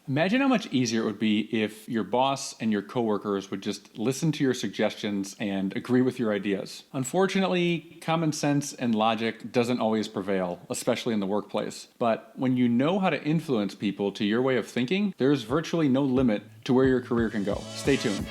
Imagine how much easier it would be if your boss and your coworkers would just listen to your suggestions and agree with your ideas. Unfortunately, common sense and logic doesn't always prevail, especially in the workplace. But when you know how to influence people to your way of thinking, there's virtually no limit to where your career can go. Stay tuned.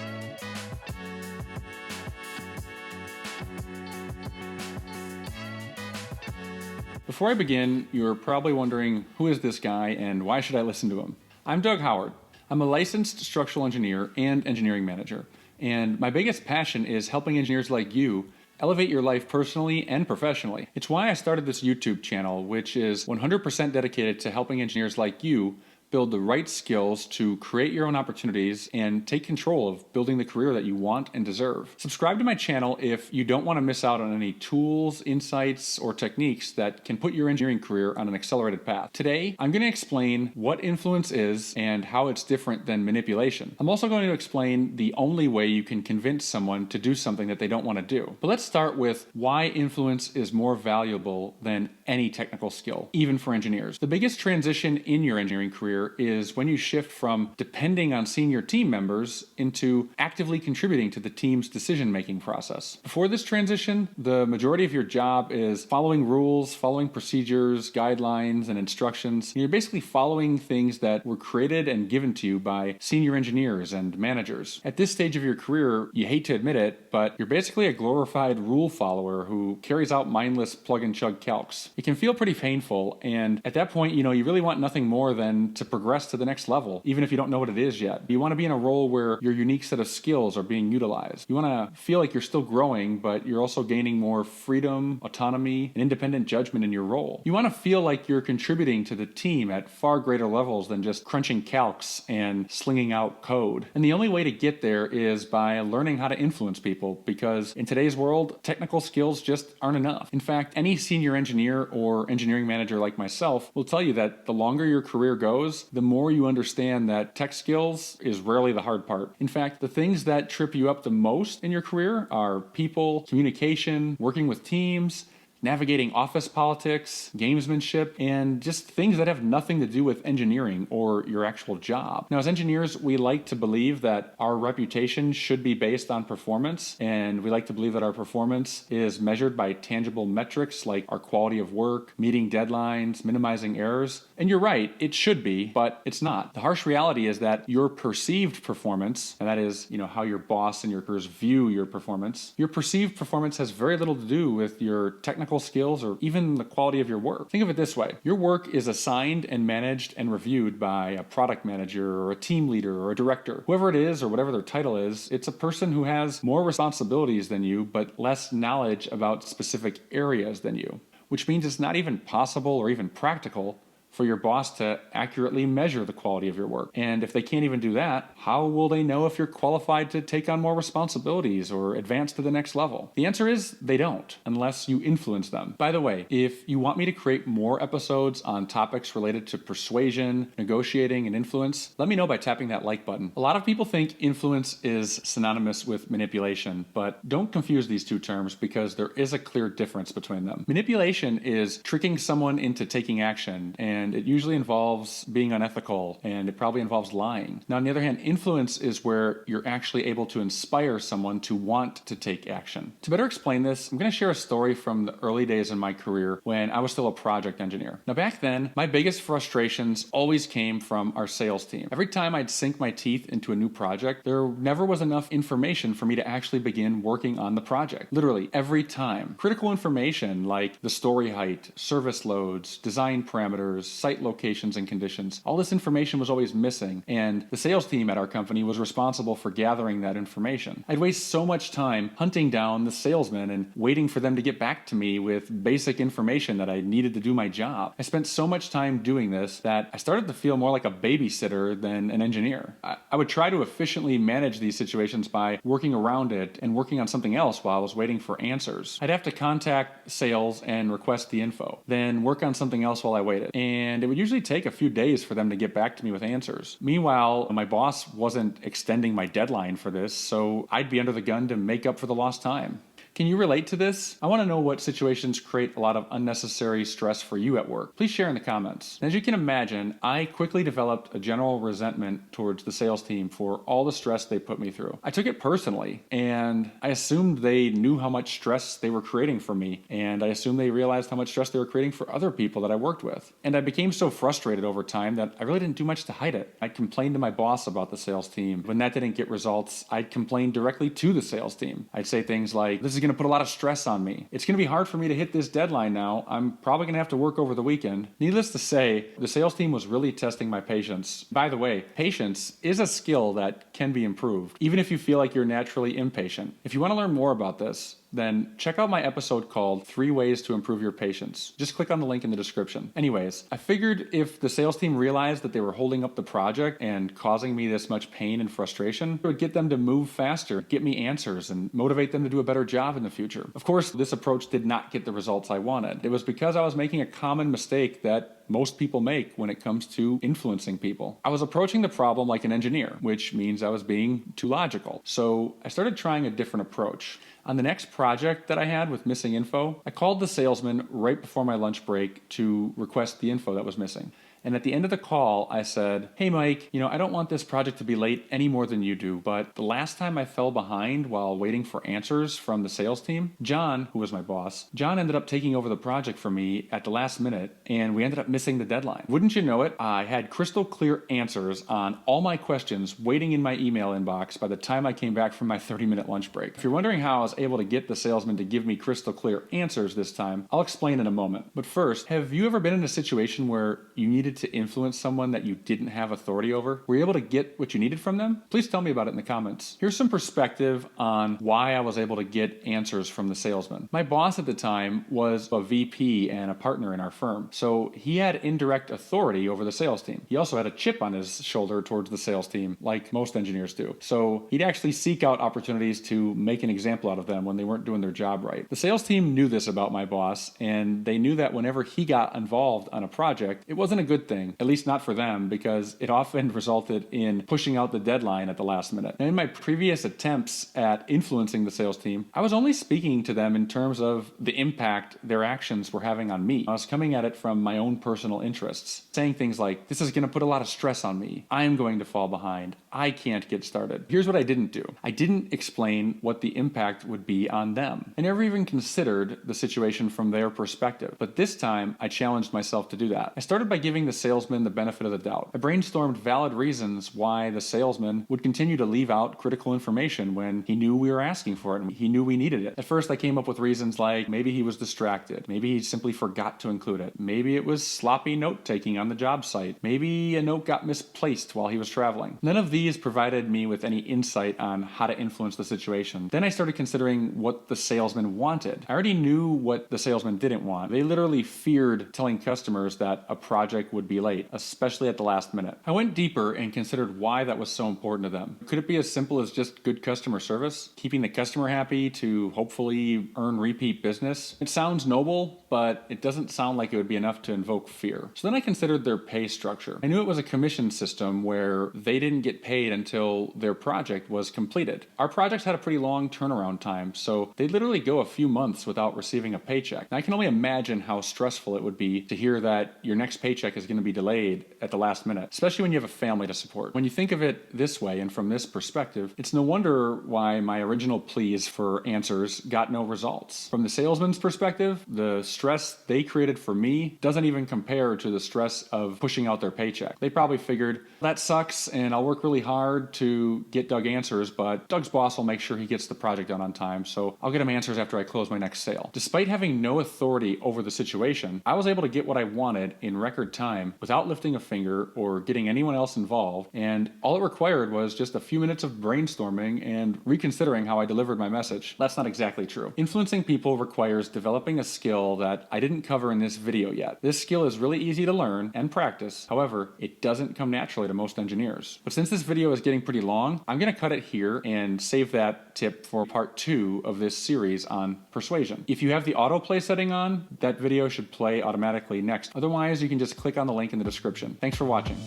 Before I begin, you're probably wondering, who is this guy and why should I listen to him? I'm Doug Howard. I'm a licensed structural engineer and engineering manager, and my biggest passion is helping engineers like you elevate your life personally and professionally. It's why I started this YouTube channel, which is 100% dedicated to helping engineers like you build the right skills to create your own opportunities and take control of building the career that you want and deserve. Subscribe to my channel if you don't want to miss out on any tools, insights, or techniques that can put your engineering career on an accelerated path. Today, I'm going to explain what influence is and how it's different than manipulation. I'm also going to explain the only way you can convince someone to do something that they don't want to do. But let's start with why influence is more valuable than any technical skill, even for engineers. The biggest transition in your engineering career is when you shift from depending on senior team members into actively contributing to the team's decision-making process. Before this transition, the majority of your job is following rules, following procedures, guidelines, and instructions. And you're basically following things that were created and given to you by senior engineers and managers. At this stage of your career, you hate to admit it, but you're basically a glorified rule follower who carries out mindless plug-and-chug calcs. It can feel pretty painful, and at that point, you really want nothing more than to progress to the next level, even if you don't know what it is yet. You want to be in a role where your unique set of skills are being utilized. You want to feel like you're still growing, but you're also gaining more freedom, autonomy, and independent judgment in your role. You want to feel like you're contributing to the team at far greater levels than just crunching calcs and slinging out code. And the only way to get there is by learning how to influence people, because in today's world, technical skills just aren't enough. In fact, any senior engineer or engineering manager like myself will tell you that the longer your career goes, the more you understand that tech skills is rarely the hard part. In fact, the things that trip you up the most in your career are people, communication, working with teams, navigating office politics, gamesmanship, and just things that have nothing to do with engineering or your actual job. Now, as engineers, we like to believe that our reputation should be based on performance, and we like to believe that our performance is measured by tangible metrics like our quality of work, meeting deadlines, minimizing errors. And you're right, it should be, but it's not. The harsh reality is that your perceived performance, and that is, how your boss and your peers view your perceived performance has very little to do with your technical skills or even the quality of your work. Think of it this way. Your work is assigned and managed and reviewed by a product manager or a team leader or a director. Whoever it is or whatever their title is, it's a person who has more responsibilities than you but less knowledge about specific areas than you, which means it's not even possible or even practical for your boss to accurately measure the quality of your work. And if they can't even do that, how will they know if you're qualified to take on more responsibilities or advance to the next level? The answer is they don't, unless you influence them. By the way, if you want me to create more episodes on topics related to persuasion, negotiating, and influence, let me know by tapping that like button. A lot of people think influence is synonymous with manipulation, but don't confuse these two terms because there is a clear difference between them. Manipulation is tricking someone into taking action, and it usually involves being unethical, and it probably involves lying. Now, on the other hand, influence is where you're actually able to inspire someone to want to take action. To better explain this, I'm going to share a story from the early days in my career when I was still a project engineer. Now, back then, my biggest frustrations always came from our sales team. Every time I'd sink my teeth into a new project, there never was enough information for me to actually begin working on the project. Literally, every time. Critical information like the story height, service loads, design parameters, site locations and conditions. All this information was always missing, and the sales team at our company was responsible for gathering that information. I'd waste so much time hunting down the salesmen and waiting for them to get back to me with basic information that I needed to do my job. I spent so much time doing this that I started to feel more like a babysitter than an engineer. I would try to efficiently manage these situations by working around it and working on something else while I was waiting for answers. I'd have to contact sales and request the info, then work on something else while I waited. And it would usually take a few days for them to get back to me with answers. Meanwhile, my boss wasn't extending my deadline for this, so I'd be under the gun to make up for the lost time. Can you relate to this? I want to know what situations create a lot of unnecessary stress for you at work. Please share in the comments. As you can imagine, I quickly developed a general resentment towards the sales team for all the stress they put me through. I took it personally, and I assumed they knew how much stress they were creating for me, and I assumed they realized how much stress they were creating for other people that I worked with. And I became so frustrated over time that I really didn't do much to hide it. I complained to my boss about the sales team. When that didn't get results, I'd complain directly to the sales team. I'd say things like, this is going to put a lot of stress on me. It's going to be hard for me to hit this deadline now. I'm probably going to have to work over the weekend. Needless to say, the sales team was really testing my patience. By the way, patience is a skill that can be improved, even if you feel like you're naturally impatient. If you want to learn more about this, then check out my episode called 3 Ways to Improve Your Patience. Just click on the link in the description. Anyways, I figured if the sales team realized that they were holding up the project and causing me this much pain and frustration, it would get them to move faster, get me answers, and motivate them to do a better job in the future. Of course, this approach did not get the results I wanted. It was because I was making a common mistake that most people make when it comes to influencing people. I was approaching the problem like an engineer, which means I was being too logical. So I started trying a different approach. On the next project that I had with missing info, I called the salesman right before my lunch break to request the info that was missing. And at the end of the call, I said, hey, Mike, I don't want this project to be late any more than you do, but the last time I fell behind while waiting for answers from the sales team, John, who was my boss, John ended up taking over the project for me at the last minute, and we ended up missing the deadline. Wouldn't you know it, I had crystal clear answers on all my questions waiting in my email inbox by the time I came back from my 30-minute lunch break. If you're wondering how I was able to get the salesman to give me crystal clear answers this time, I'll explain in a moment. But first, have you ever been in a situation where you needed to influence someone that you didn't have authority over? Were you able to get what you needed from them? Please tell me about it in the comments. Here's some perspective on why I was able to get answers from the salesman. My boss at the time was a VP and a partner in our firm, so he had indirect authority over the sales team. He also had a chip on his shoulder towards the sales team, like most engineers do. So he'd actually seek out opportunities to make an example out of them when they weren't doing their job right. The sales team knew this about my boss, and they knew that whenever he got involved on a project, it wasn't a good thing, at least not for them, because it often resulted in pushing out the deadline at the last minute. And in my previous attempts at influencing the sales team, I was only speaking to them in terms of the impact their actions were having on me. I was coming at it from my own personal interests, saying things like, this is going to put a lot of stress on me. I'm going to fall behind. I can't get started. Here's what I didn't do. I didn't explain what the impact would be on them. I never even considered the situation from their perspective. But this time, I challenged myself to do that. I started by giving the salesman the benefit of the doubt. I brainstormed valid reasons why the salesman would continue to leave out critical information when he knew we were asking for it and he knew we needed it. At first, I came up with reasons like maybe he was distracted, maybe he simply forgot to include it, maybe it was sloppy note-taking on the job site, maybe a note got misplaced while he was traveling. None of these provided me with any insight on how to influence the situation. Then I started considering what the salesman wanted. I already knew what the salesman didn't want. They literally feared telling customers that a project would be late, especially at the last minute. I went deeper and considered why that was so important to them. Could it be as simple as just good customer service? Keeping the customer happy to hopefully earn repeat business? It sounds noble, but it doesn't sound like it would be enough to invoke fear. So then I considered their pay structure. I knew it was a commission system where they didn't get paid until their project was completed. Our projects had a pretty long turnaround time, so they'd literally go a few months without receiving a paycheck. And I can only imagine how stressful it would be to hear that your next paycheck is going to be delayed at the last minute, especially when you have a family to support. When you think of it this way and from this perspective, it's no wonder why my original pleas for answers got no results. From the salesman's perspective, the stress they created for me doesn't even compare to the stress of pushing out their paycheck. They probably figured, that sucks and I'll work really hard to get Doug answers, but Doug's boss will make sure he gets the project done on time, so I'll get him answers after I close my next sale. Despite having no authority over the situation, I was able to get what I wanted in record time without lifting a finger or getting anyone else involved, and all it required was just a few minutes of brainstorming and reconsidering how I delivered my message. That's not exactly true. Influencing people requires developing a skill that I didn't cover in this video yet. This skill is really easy to learn and practice. However, it doesn't come naturally to most engineers. But since this video is getting pretty long, I'm going to cut it here and save that tip for part 2 of this series on persuasion. If you have the autoplay setting on, that video should play automatically next. Otherwise, you can just click on the link in the description. Thanks for watching.